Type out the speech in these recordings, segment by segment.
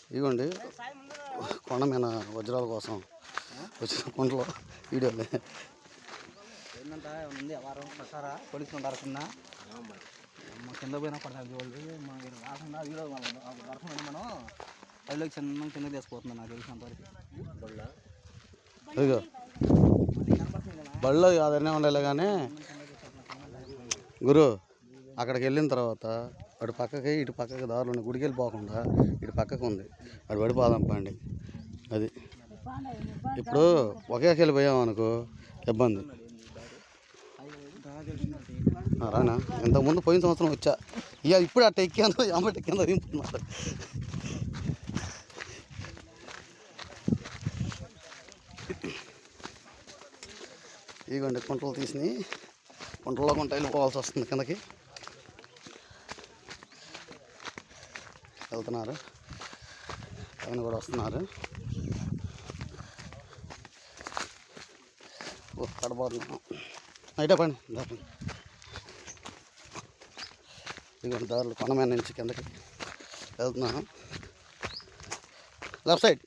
ఇదిగోండి కొండ మీద వజ్రాల కోసం వచ్చిన కొండలో వీడియోలే ఏంటంటే ఉంది వారం ప్రసారా పోలీసులు ఉంటారు కింద కింద పోయినా పడతారు చూడండి రాకుండా వీడియో వర్షం మనం పైలోకి చిన్న కింద తీసుకుపోతుంది నాకు తెలిసినంత వరకు ఇదిగో బళ్ళు అదనే ఉండాలి కానీ గురు అక్కడికి వెళ్ళిన తర్వాత అటు పక్కకి ఇటు పక్కకి దారులు ఉన్నాయి. గుడికి వెళ్ళిపోకుండా ఇటు పక్కకు ఉంది, అటు పడిపోదాం పండి. అది ఇప్పుడు ఒకేకి వెళ్ళిపోయాం అనుకో ఇబ్బంది. రానా ఇంతకుముందు పోయిన సంవత్సరం వచ్చా, ఇక ఇప్పుడు అట్ట ఎక్కాను అమ్మటి కింద దింపుతున్నారు. ఇదిగోండి కుంటలు తీసినాయి, కుంటల్లో కొంట వెళ్ళిపోవాల్సి వస్తుంది. కిందకి వెళ్తున్నారు, ఆయన కూడా వస్తున్నారు. కడబోతున్నాం అయితే పని దారి. ఇదిగోండి దారులు కొండ మీద నుంచి కిందకి వెళ్తున్నాను. లెఫ్ట్ సైడ్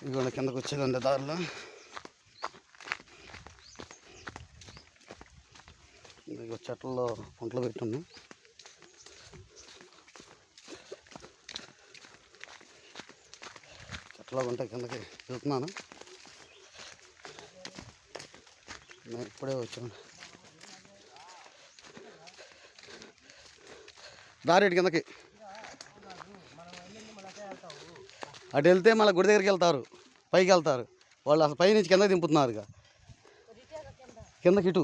ఇదిగోండి కిందకు వచ్చేదండి దారిలో. ఇదిగో చెట్లలో కుంటలు పెట్టున్నాం. చెట్లలో ఉంటాయి, కిందకి వెళ్తున్నాను. నేను ఇప్పుడే వచ్చాను. దారి కిందకి అటు వెళ్తే మళ్ళీ గుడి దగ్గరికి వెళ్తారు, పైకి వెళ్తారు వాళ్ళు. అసలు పై నుంచి కిందకి దింపుతున్నారు కిందకి ఇటు.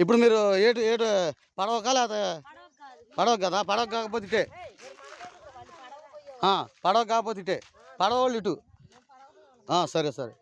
ఇప్పుడు మీరు ఏటు ఏటు పడవకా లేదా పడవ కదా? పడవ కాకపోతే ఇటే, పడవ కాకపోతే ఇటే, పడవ వాళ్ళు ఇటు. సరే సరే.